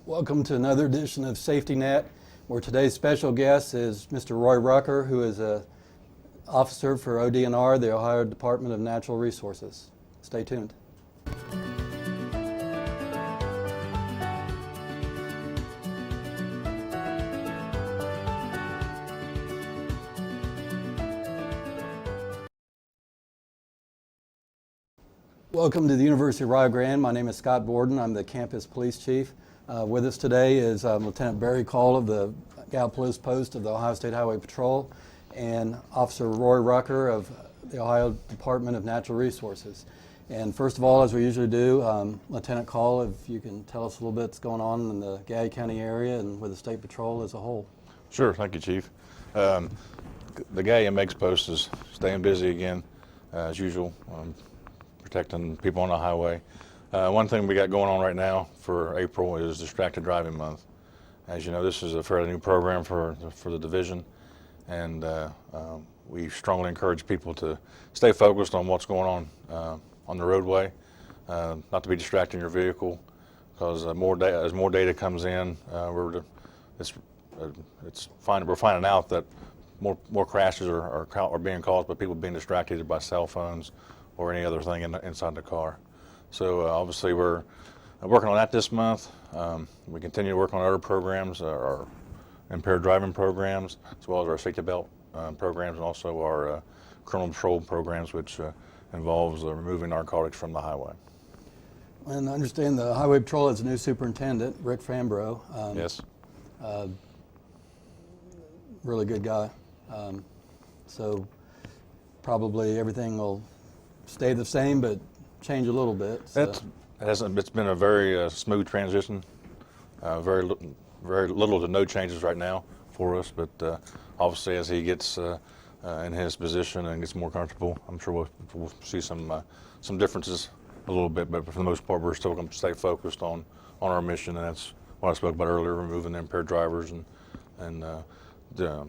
Welcome to another edition of Safety Net, where today's special guest is Mr. Roy Rucker, who is an officer for ODNR, the Ohio Department of Natural Resources. Stay tuned. Welcome to the University of Rio Grande. My name is Scott Borden. I'm the campus police chief. With us today is Lieutenant Barry Call of the Gallipolis Post of the Ohio State Highway Patrol and Officer Roy Rucker of the Ohio Department of Natural Resources. And first of all, as we usually do, Lieutenant Call, if you can tell us a little bit what's going on in the Gallia County area and with the State Patrol as a whole. Sure, thank you, Chief. The Gallia MX Post is staying busy again, as usual, protecting people on the highway. One thing we got going on right now for April is Distracted Driving Month. As you know, this is a fairly new program for the division, and we strongly encourage people to stay focused on what's going on the roadway, not to be distracted in your vehicle, because as more data comes in, we're finding out that more crashes are being caused by people being distracted by cell phones or any other thing inside the car. So obviously we're working on that this month. We continue to work on other programs, our impaired driving programs, as well as our safety belt programs, and also our criminal patrol programs, which involves removing narcotics from the highway. And I understand the Highway Patrol has a new superintendent, Rick Fambro. Yes. Really good guy. So probably everything will stay the same, but change a little bit. So. It's been a very smooth transition. Very little to no changes right now for us, but obviously as he gets in his position and gets more comfortable, I'm sure we'll see some differences a little bit, but for the most part we're still going to stay focused on our mission, and that's what I spoke about earlier, removing the impaired drivers and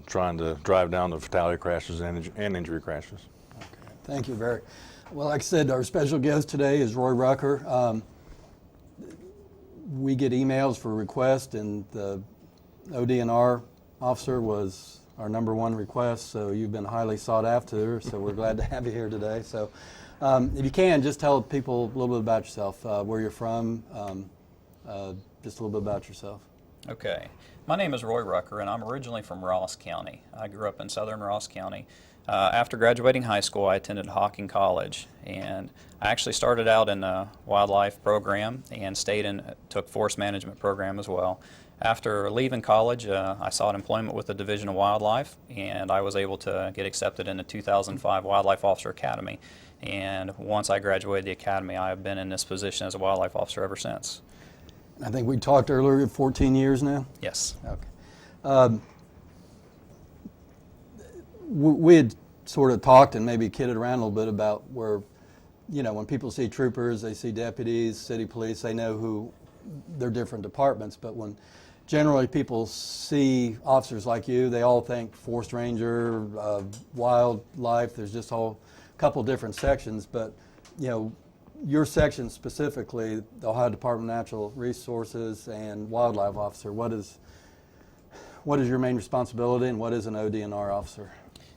trying to drive down the fatality crashes and injury crashes. Okay. Thank you, Barry. Well, like I said, our special guest today is Roy Rucker. We get emails for requests, and the ODNR officer was our #1 request, so you've been highly sought after, so we're glad to have you here today. So if you can, just tell people a little bit about yourself, where you're from, just a little bit about yourself. Okay. My name is Roy Rucker, and I'm originally from Ross County. I grew up in southern Ross County. After graduating high school, I attended Hocking College, and I actually started out in a wildlife program and took forest management program as well. After leaving college, I sought employment with the Division of Wildlife, and I was able to get accepted in the 2005 Wildlife Officer Academy. And once I graduated the academy, I have been in this position as a wildlife officer ever since. I think we talked earlier, 14 years now? Yes. Okay. We had sort of talked and maybe kidded around a little bit about where, when people see troopers, they see deputies, city police, they know who they're different departments, but when generally people see officers like you, they all think forest ranger, wildlife, there's just a couple different sections, but your section specifically, the Ohio Department of Natural Resources and Wildlife Officer, what is your main responsibility and what is an ODNR officer?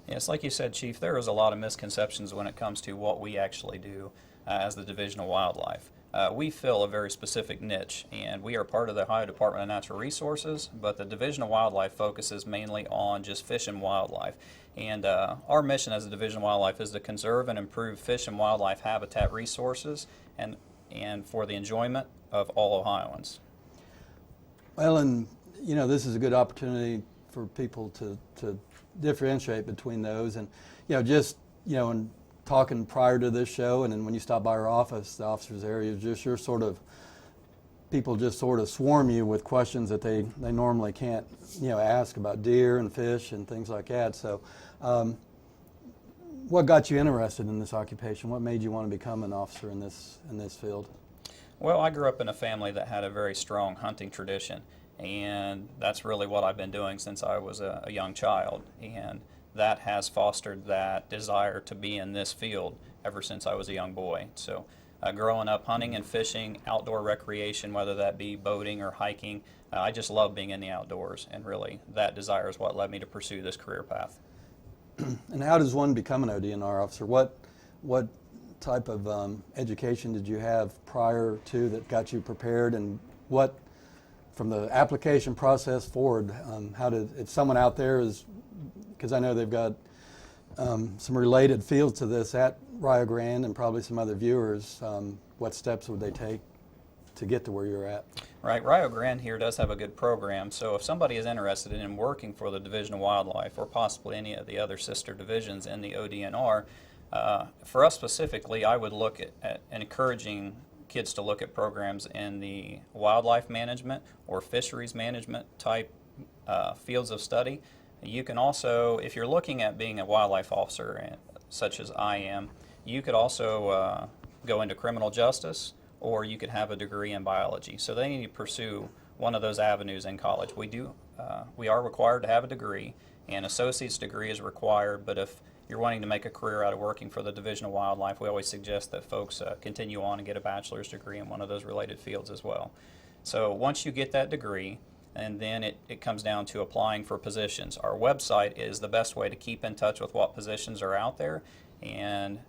Yes, like you said, Chief, there is a lot of misconceptions when it comes to what we actually do as the Division of Wildlife. We fill a very specific niche, and we are part of the Ohio Department of Natural Resources, but the Division of Wildlife focuses mainly on just fish and wildlife. And our mission as the Division of Wildlife is to conserve and improve fish and wildlife habitat resources and for the enjoyment of all Ohioans. Well, and this is a good opportunity for people to differentiate between those, and in talking prior to this show, and then when you stop by our office, the officers area, people just sort of swarm you with questions that they normally can't ask about deer and fish and things like that. So what got you interested in this occupation? What made you want to become an officer in this field? Well, I grew up in a family that had a very strong hunting tradition, and that's really what I've been doing since I was a young child, and that has fostered that desire to be in this field ever since I was a young boy. So Growing up hunting and fishing, outdoor recreation, whether that be boating or hiking, I just love being in the outdoors, and really that desire is what led me to pursue this career path. And how does one become an ODNR officer? What type of education did you have prior to that got you prepared, and what, from the application process forward, if someone out there is, because I know they've got some related fields to this at Rio Grande and probably some other viewers, what steps would they take to get to where you're at? Right, Rio Grande here does have a good program, so if somebody is interested in working for the Division of Wildlife or possibly any of the other sister divisions in the ODNR, for us specifically, I would look at encouraging kids to look at programs in the wildlife management or fisheries management type fields of study. You can also, if you're looking at being a wildlife officer, such as I am, you could also go into criminal justice, or you could have a degree in biology. So they need to pursue one of those avenues in college. We are required to have a degree. An associate's degree is required, but if you're wanting to make a career out of working for the Division of Wildlife, we always suggest that folks continue on and get a bachelor's degree in one of those related fields as well. So once you get that degree, and then it comes down to applying for positions. Our website is the best way to keep in touch with what positions are out there. And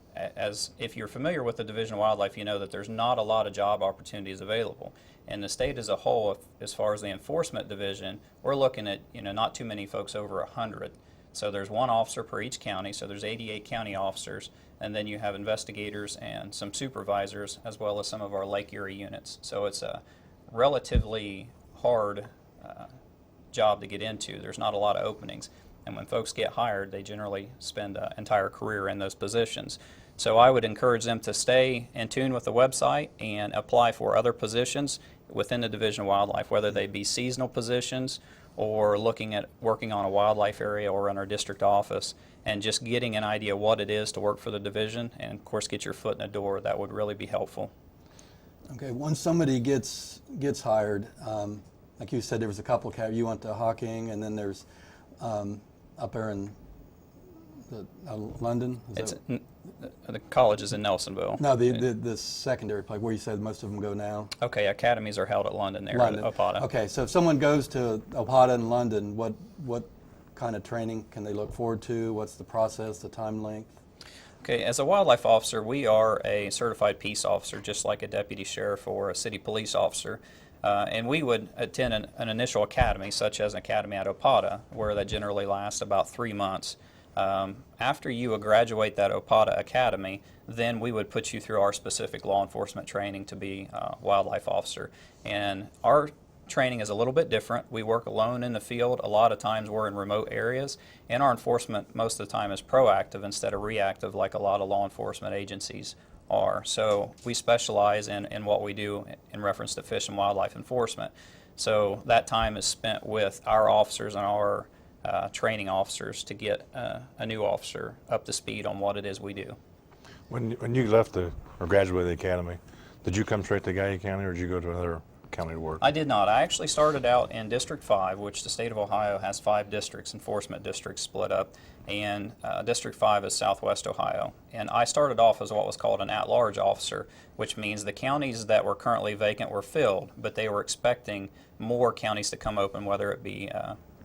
if you're familiar with the Division of Wildlife, you know that there's not a lot of job opportunities available. And the state as a whole, as far as the enforcement division, we're looking at not too many folks over 100. So there's one officer per each county, so there's 88 county officers, and then you have investigators and some supervisors, as well as some of our Lake Erie units. So it's a relatively hard job to get into. There's not a lot of openings, and when folks get hired, they generally spend an entire career in those positions. So I would encourage them to stay in tune with the website and apply for other positions within the Division of Wildlife, whether they be seasonal positions or looking at working on a wildlife area or in our district office, and just getting an idea what it is to work for the division, and of course get your foot in the door. That would really be helpful. Okay, once somebody gets hired, like you said, there was a couple of you went to Hocking, and then there's up there in London. The college is in Nelsonville. No, the secondary place where you said most of them go now. Okay, academies are held at London there, London. at Opata. Okay, so if someone goes to Opata in London, what kind of training can they look forward to? What's the process, the time length? Okay, as a wildlife officer, we are a certified peace officer, just like a deputy sheriff or a city police officer. And we would attend an initial academy, such as an academy at Opata, where that generally lasts about 3 months. After you graduate that Opata Academy, then we would put you through our specific law enforcement training to be a wildlife officer. And our training is a little bit different. We work alone in the field. A lot of times we're in remote areas, and our enforcement most of the time is proactive instead of reactive like a lot of law enforcement agencies are. So we specialize in what we do in reference to fish and wildlife enforcement. So that time is spent with our officers and our training officers to get a new officer up to speed on what it is we do. When you left or graduated the academy, did you come straight to Gallia County, or did you go to another county to work? I did not. I actually started out in District 5, which the state of Ohio has 5 districts, enforcement districts split up, and District 5 is Southwest Ohio. And I started off as what was called an at-large officer, which means the counties that were currently vacant were filled, but they were expecting more counties to come open, whether it be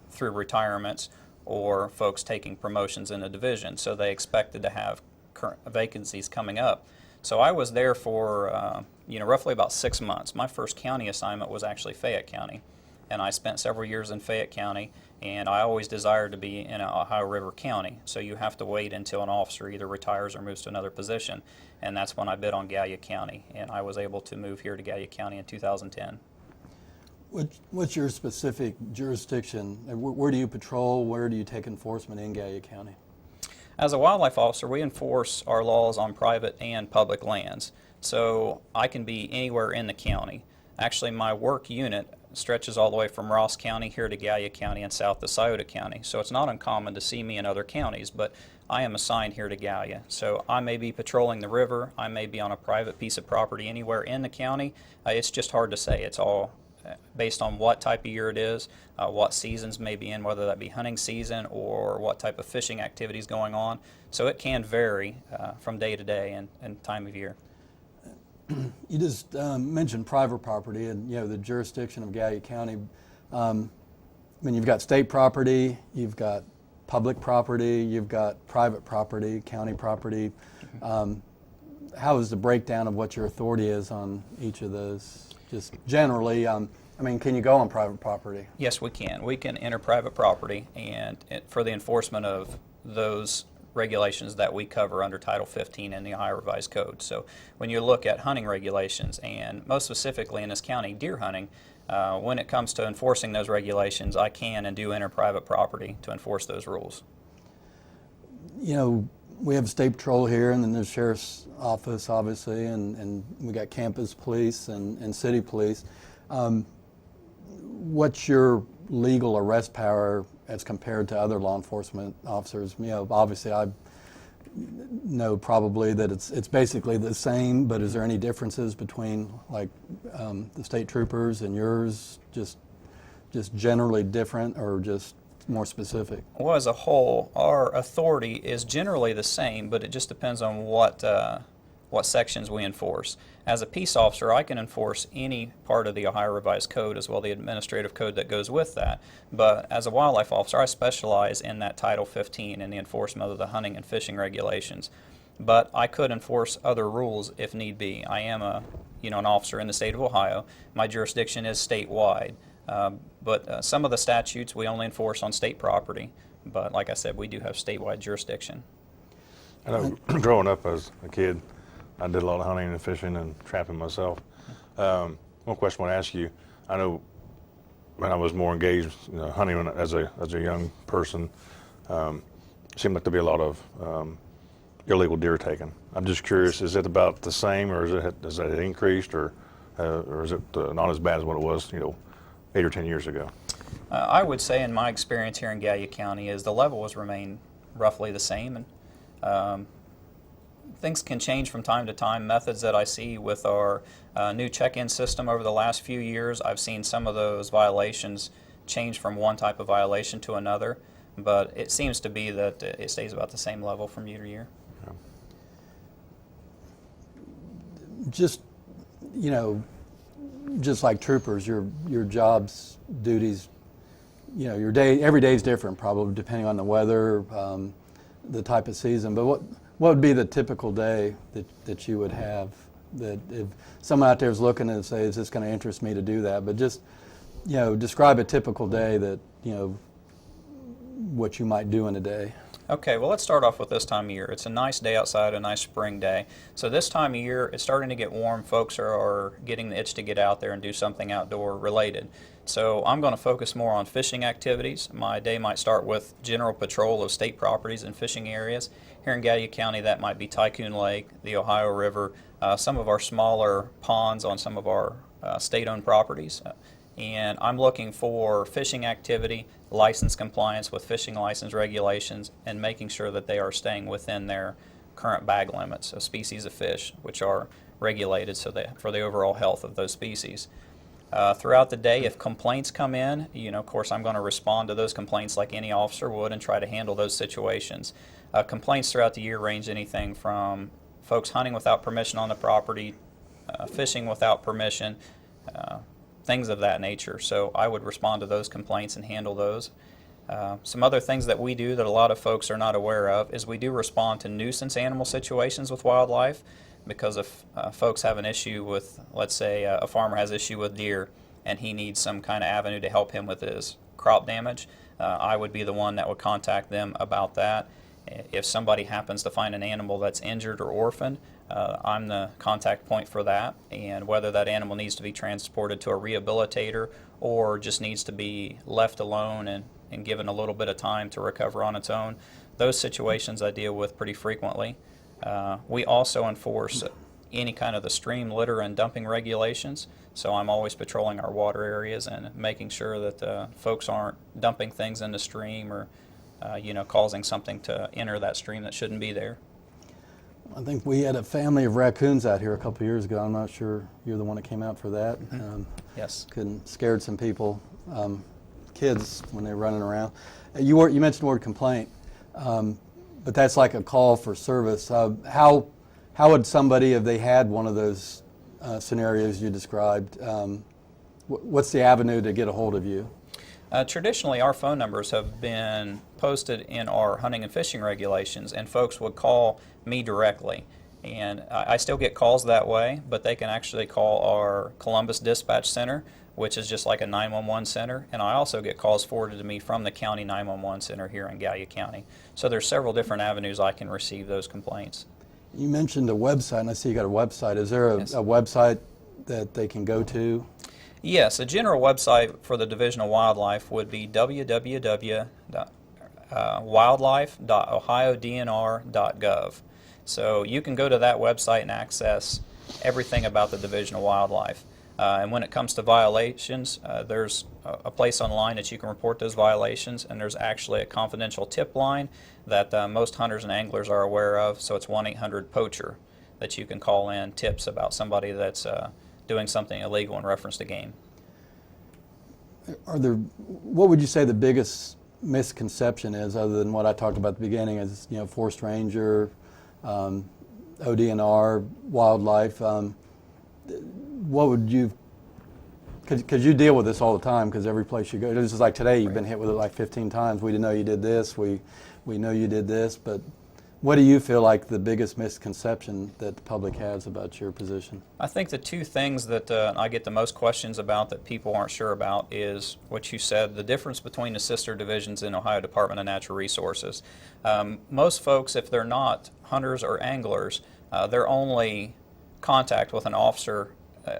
through retirements or folks taking promotions in the division. So they expected to have current vacancies coming up. So I was there for roughly about 6 months. My first county assignment was actually Fayette County, and I spent several years in Fayette County, and I always desired to be in Ohio River County. So you have to wait until an officer either retires or moves to another position, and that's when I bid on Gallia County, and I was able to move here to Gallia County in 2010. What's your specific jurisdiction? Where do you patrol? Where do you take enforcement in Gallia County? As a wildlife officer, we enforce our laws on private and public lands. So I can be anywhere in the county. Actually, my work unit stretches all the way from Ross County here to Gallia County and south to Scioto County. So it's not uncommon to see me in other counties, but I am assigned here to Gallia. So I may be patrolling the river, I may be on a private piece of property anywhere in the county. It's just hard to say. It's all based on what type of year it is, what seasons may be in, whether that be hunting season or what type of fishing activities going on. So it can vary from day to day and time of year. You just mentioned private property and the jurisdiction of Gallia County. I mean, you've got state property, you've got public property, you've got private property, county property. How is the breakdown of what your authority is on each of those? Just generally, I mean, can you go on private property? Yes, we can. We can enter private property and for the enforcement of those regulations that we cover under Title 15 in the Ohio Revised Code. So when you look at hunting regulations, and most specifically in this county, deer hunting, when it comes to enforcing those regulations, I can and do enter private property to enforce those rules. We have state patrol here, and then there's sheriff's office, obviously, and we got campus police and city police. What's your legal arrest power as compared to other law enforcement officers? Obviously I know probably that it's basically the same, but is there any differences between like the state troopers and yours? Just generally different, or just more specific? Well, as a whole, our authority is generally the same, but it just depends on what sections we enforce. As a peace officer, I can enforce any part of the Ohio Revised Code as well the administrative code that goes with that. But as a wildlife officer, I specialize in that Title 15 and the enforcement of the hunting and fishing regulations. But I could enforce other rules if need be. I am an officer in the state of Ohio. My jurisdiction is statewide. But some of the statutes we only enforce on state property. But like I said, we do have statewide jurisdiction. I know growing up as a kid, I did a lot of hunting and fishing and trapping myself. One question I want to ask you, I know when I was more engaged hunting as a young person, it seemed like there'd be a lot of illegal deer taken. I'm just curious, is it about the same, or has it increased, or is it not as bad as what it was 8 or 10 years ago? I would say in my experience here in Gallia County is the level has remained roughly the same, and things can change from time to time. Methods that I see with our new check-in system over the last few years, I've seen some of those violations change from one type of violation to another, but it seems to be that it stays about the same level from year to year. Yeah. Just like troopers, your job's duties, your day, every day is different probably depending on the weather, the type of season. But what would be the typical day that you would have, that if someone out there is looking and say, is this going to interest me to do that? But just, describe a typical day that, what you might do in a day. Okay, well, let's start off with this time of year. It's a nice day outside, a nice spring day. So this time of year, it's starting to get warm. Folks are getting the itch to get out there and do something outdoor related. So I'm going to focus more on fishing activities. My day might start with general patrol of state properties and fishing areas. Here in Gallia County, that might be Tycoon Lake, the Ohio River, some of our smaller ponds on some of our state-owned properties. And I'm looking for fishing activity, license compliance with fishing license regulations, and making sure that they are staying within their current bag limits of species of fish, which are regulated so that for the overall health of those species. Throughout the day, if complaints come in, of course, I'm going to respond to those complaints like any officer would and try to handle those situations. Complaints throughout the year range anything from folks hunting without permission on the property, fishing without permission, things of that nature. So I would respond to those complaints and handle those. Some other things that we do that a lot of folks are not aware of is we do respond to nuisance animal situations with wildlife, because if folks have an issue with, let's say a farmer has issue with deer and he needs some kind of avenue to help him with his crop damage, I would be the one that would contact them about that. If somebody happens to find an animal that's injured or orphaned, I'm the contact point for that, and whether that animal needs to be transported to a rehabilitator or just needs to be left alone and given a little bit of time to recover on its own, those situations I deal with pretty frequently. We also enforce any kind of the stream litter and dumping regulations, so I'm always patrolling our water areas and making sure that folks aren't dumping things in the stream or causing something to enter that stream that shouldn't be there. I think we had a family of raccoons out here a couple of years ago. I'm not sure you're the one that came out for that. Yes. Scared some people, kids, when they were running around. You mentioned the word complaint, but that's like a call for service. How would somebody, if they had one of those scenarios you described, what's the avenue to get a hold of you? Traditionally, our phone numbers have been posted in our hunting and fishing regulations, and folks would call me directly. And I still get calls that way, but they can actually call our Columbus Dispatch Center, which is just like a 911 center, and I also get calls forwarded to me from the county 911 center here in Gallia County. So there's several different avenues I can receive those complaints. You mentioned a website, and I see you got a website. Is there Yes. a website that they can go to? Yes, a general website for the Division of Wildlife would be www.wildlife.ohiodnr.gov. So you can go to that website and access everything about the Division of Wildlife. And when it comes to violations, there's a place online that you can report those violations, and there's actually a confidential tip line that most hunters and anglers are aware of. So it's 1-800-POACHER that you can call in tips about somebody that's doing something illegal in reference to game. What would you say the biggest misconception is, other than what I talked about at the beginning, is forced ranger, ODNR, wildlife? What would you, because you deal with this all the time, because every place you go, this is like today, you've been hit with it like 15 times. We didn't know you did this. We know you did this. But what do you feel like the biggest misconception that the public has about your position? I think the two things that I get the most questions about that people aren't sure about is what you said, the difference between the sister divisions in Ohio Department of Natural Resources. Most folks, if they're not hunters or anglers, their only contact with an officer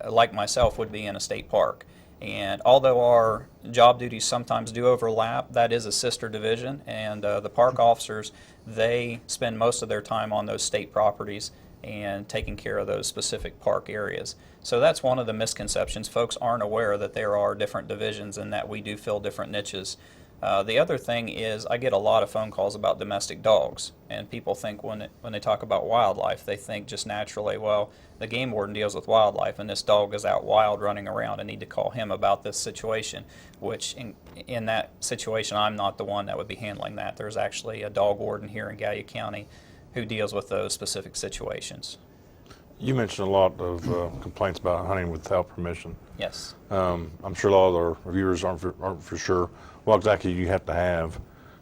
like myself would be in a state park. And although our job duties sometimes do overlap, that is a sister division, and the park officers, they spend most of their time on those state properties and taking care of those specific park areas. So that's one of the misconceptions. Folks aren't aware that there are different divisions and that we do fill different niches. The other thing is I get a lot of phone calls about domestic dogs, and people think when they talk about wildlife, they think just naturally, well, the game warden deals with wildlife and this dog is out wild running around. I need to call him about this situation, which in that situation, I'm not the one that would be handling that. There's actually a dog warden here in Gallia County who deals with those specific situations. You mentioned a lot of complaints about hunting without permission. Yes. I'm sure a lot of our viewers aren't for sure what exactly you have to have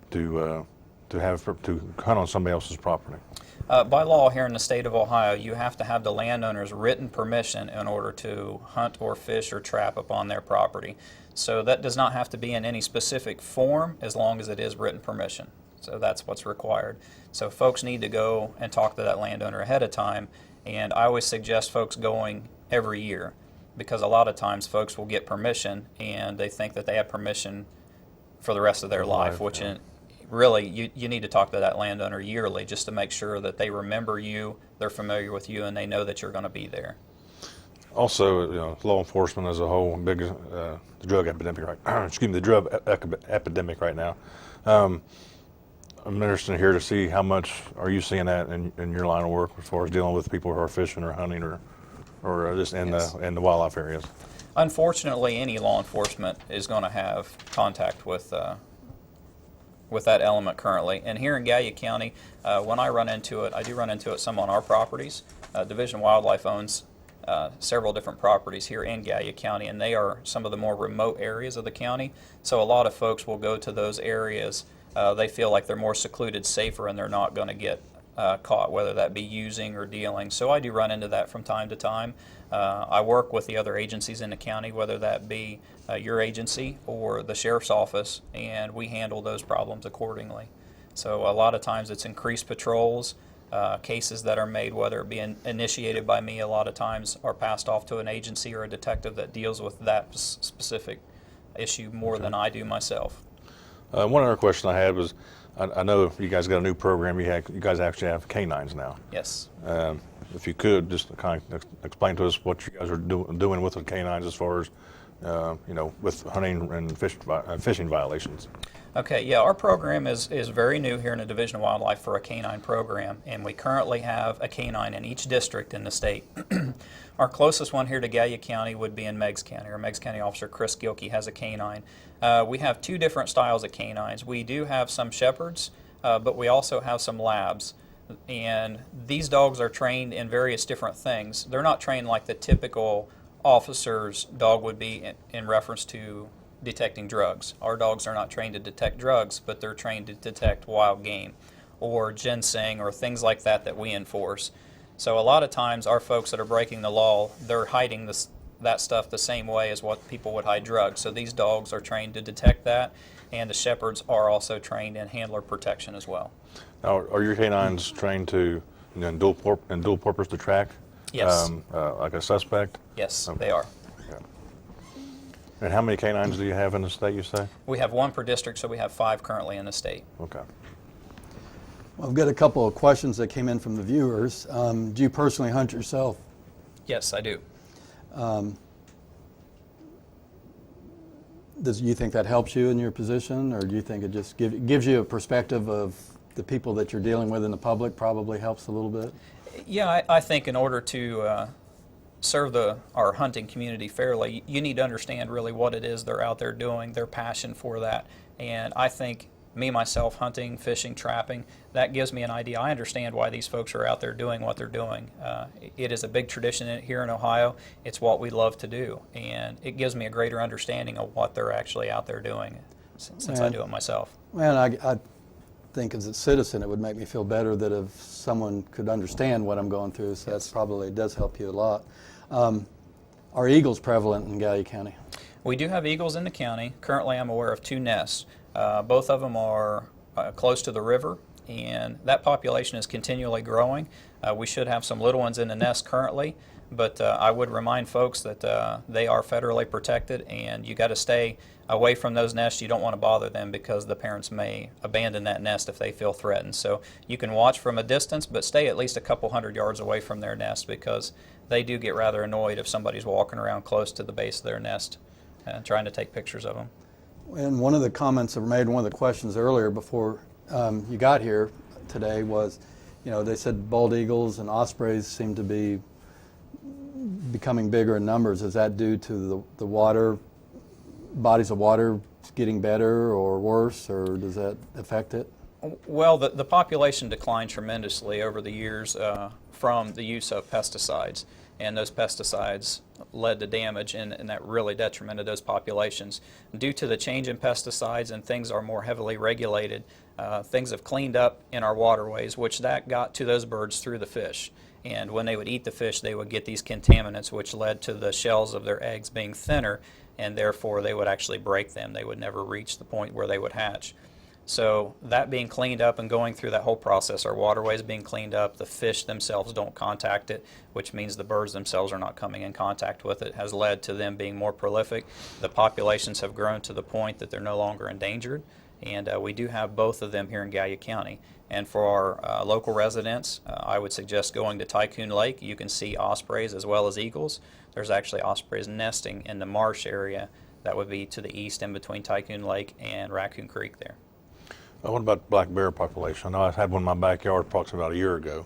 to hunt on somebody else's property. By law here in the state of Ohio, you have to have the landowner's written permission in order to hunt or fish or trap upon their property. So that does not have to be in any specific form as long as it is written permission. So that's what's required. So folks need to go and talk to that landowner ahead of time, and I always suggest folks going every year, because a lot of times folks will get permission and they think that they have permission for the rest of their life, which yeah. Really, you need to talk to that landowner yearly just to make sure that they remember you, they're familiar with you, and they know that you're going to be there. Also, law enforcement as a whole, big the drug epidemic the drug epidemic right now. I'm interested to hear to see how much are you seeing that in your line of work as far as dealing with people who are fishing or hunting or just in Yes. the wildlife areas. Unfortunately, any law enforcement is going to have contact with that element currently. And here in Gallia County, when I run into it, I do run into it some on our properties. Division of Wildlife owns several different properties here in Gallia County, and they are some of the more remote areas of the county. So a lot of folks will go to those areas. They feel like they're more secluded, safer, and they're not going to get caught, whether that be using or dealing. So I do run into that from time to time. I work with the other agencies in the county, whether that be your agency or the sheriff's office, and we handle those problems accordingly. So a lot of times it's increased patrols, cases that are made, whether it be initiated by me, a lot of times are passed off to an agency or a detective that deals with that specific issue more than I do myself. One other question I had was, I know you guys got a new program. You guys actually have canines now. Yes. If you could just kind of explain to us what you guys are doing with the canines as far as with hunting and fishing violations. Okay, yeah, our program is very new here in the Division of Wildlife for a canine program, and we currently have a canine in each district in the state. Our closest one here to Gallia County would be in Meigs County. Our Meigs County officer, Chris Gilkey, has a canine. We have two different styles of canines. We do have some shepherds, but we also have some labs. And these dogs are trained in various different things. They're not trained like the typical officer's dog would be in reference to detecting drugs. Our dogs are not trained to detect drugs, but they're trained to detect wild game or ginseng or things like that that we enforce. So a lot of times our folks that are breaking the law, they're hiding that stuff the same way as what people would hide drugs. So these dogs are trained to detect that, and the shepherds are also trained in handler protection as well. Now, are your canines trained to, in dual purpose to track? Yes. Like a suspect? Yes, Okay. they are. Yeah. And how many canines do you have in the state, you say? We have one per district, so we have 5 currently in the state. Okay. Well, I've got a couple of questions that came in from the viewers. Do you personally hunt yourself? Yes, I do. Do you think that helps you in your position, or do you think it just gives you a perspective of the people that you're dealing with in the public, probably helps a little bit? Yeah, I think in order to serve our hunting community fairly, you need to understand really what it is they're out there doing, their passion for that. And I think me, myself, hunting, fishing, trapping, that gives me an idea. I understand why these folks are out there doing what they're doing. It is a big tradition here in Ohio. It's what we love to do. And it gives me a greater understanding of what they're actually out there doing since I do it myself. Well, I think as a citizen it would make me feel better that if someone could understand what I'm going through, so that's probably does help you a lot. Are eagles prevalent in Gallia County? We do have eagles in the county. Currently I'm aware of 2 nests. Both of them are close to the river, and that population is continually growing. We should have some little ones in the nest currently, but I would remind folks that they are federally protected, and you got to stay away from those nests. You don't want to bother them because the parents may abandon that nest if they feel threatened. So you can watch from a distance, but stay at least a couple hundred yards away from their nest, because they do get rather annoyed if somebody's walking around close to the base of their nest trying to take pictures of them. And one of the comments that were made, one of the questions earlier before you got here today was, they said bald eagles and ospreys seem to be becoming bigger in numbers. Is that due to the water, bodies of water getting better or worse, or does that affect it? Well, the population declined tremendously over the years from the use of pesticides, and those pesticides led to damage, and that really detrimented those populations. Due to the change in pesticides and things are more heavily regulated, things have cleaned up in our waterways, which that got to those birds through the fish. And when they would eat the fish, they would get these contaminants, which led to the shells of their eggs being thinner, and therefore they would actually break them. They would never reach the point where they would hatch. So that being cleaned up and going through that whole process, our waterways being cleaned up, the fish themselves don't contact it, which means the birds themselves are not coming in contact with it, has led to them being more prolific. The populations have grown to the point that they're no longer endangered, and we do have both of them here in Gallia County. And for our local residents, I would suggest going to Tycoon Lake. You can see ospreys as well as eagles. There's actually ospreys nesting in the marsh area that would be to the east in between Tycoon Lake and Raccoon Creek there. What about black bear population? I know I had one in my backyard approximately about a year ago.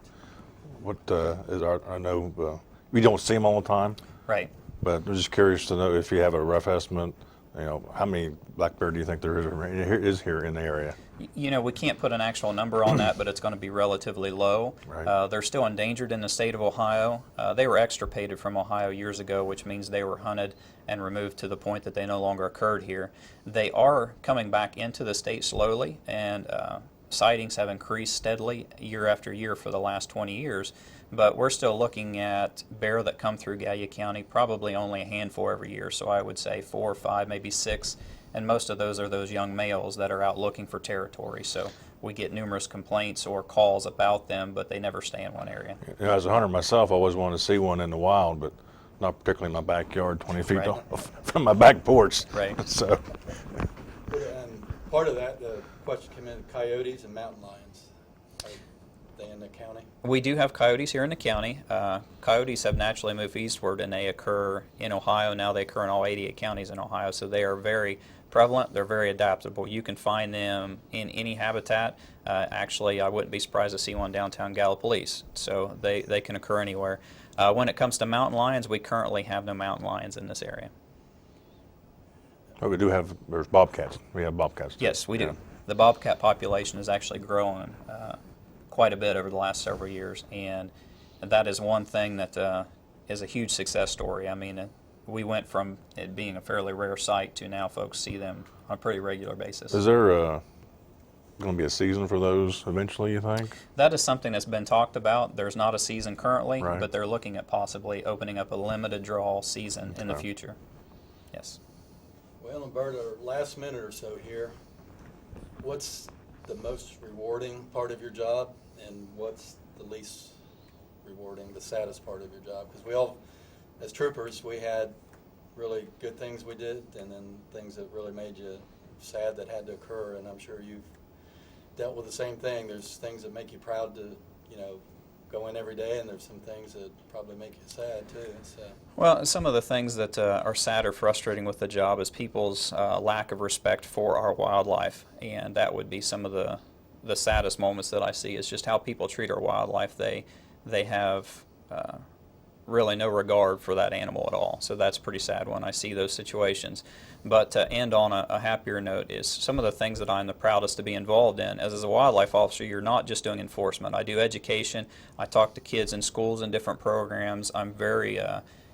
What I know we don't see them all the time. Right. But I'm just curious to know if you have a rough estimate, how many black bear do you think there is here in the area? We can't put an actual number on that, but it's going to be relatively low. Right. They're still endangered in the state of Ohio. They were extirpated from Ohio years ago, which means they were hunted and removed to the point that they no longer occurred here. They are coming back into the state slowly, and sightings have increased steadily year after year for the last 20 years. But we're still looking at bear that come through Gallia County, probably only a handful every year. So I would say 4 or 5, maybe 6. And most of those are those young males that are out looking for territory. So we get numerous complaints or calls about them, but they never stay in one area. As a hunter myself, I always wanted to see one in the wild, but not particularly in my backyard, 20 feet Right. off from my back porch. Right. So, And part of that, the question came in, coyotes and mountain lions. Are they in the county? We do have coyotes here in the county. Coyotes have naturally moved eastward, and they occur in Ohio. Now they occur in all 88 counties in Ohio, so they are very prevalent. They're very adaptable. You can find them in any habitat. Actually, I wouldn't be surprised to see one downtown Gallipolis. So they can occur anywhere. When it comes to mountain lions, we currently have no mountain lions in this area. but we do have, there's bobcats. We have bobcats too. Yes, we do. Yeah. The bobcat population is actually growing quite a bit over the last several years, and that is one thing that is a huge success story. I mean, we went from it being a fairly rare sight to now folks see them on a pretty regular basis. Is there going to be a season for those eventually, you think? That is something that's been talked about. There's not a season currently, Right. but they're looking at possibly opening up a limited draw season in the Okay. future. Yes. Well, and Bert, our last minute or so here, what's the most rewarding part of your job, and what's the least rewarding, the saddest part of your job? Because we all, as troopers, we had really good things we did, and then things that really made you sad that had to occur, and I'm sure you've dealt with the same thing. There's things that make you proud to, go in every day, and there's some things that probably make you sad too. So. Well, some of the things that are sad or frustrating with the job is people's lack of respect for our wildlife, and that would be some of the saddest moments that I see is just how people treat our wildlife. They have really no regard for that animal at all. So that's pretty sad when I see those situations. But to end on a happier note is some of the things that I'm the proudest to be involved in. As a wildlife officer, you're not just doing enforcement. I do education. I talk to kids in schools and different programs. I'm very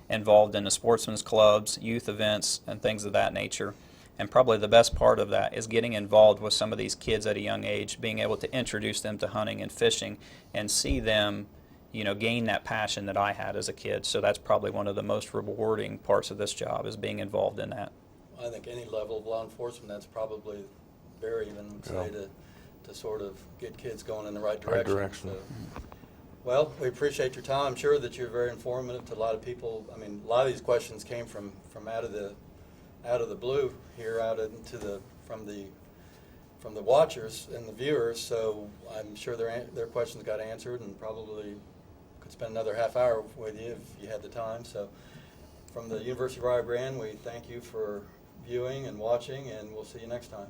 involved in the sportsmen's clubs, youth events, and things of that nature. And probably the best part of that is getting involved with some of these kids at a young age, being able to introduce them to hunting and fishing and see them gain that passion that I had as a kid. So that's probably one of the most rewarding parts of this job is being involved in that. I think any level of law enforcement, that's probably very even, say, to sort of get kids going in the right direction. So, well, we appreciate your time. I'm sure that you're very informative to a lot of people. I mean, a lot of these questions came from out of the blue here, from the watchers and the viewers. So I'm sure their questions got answered, and probably could spend another half hour with you if you had the time. So from the University of Rio Grande, we thank you for viewing and watching, and we'll see you next time.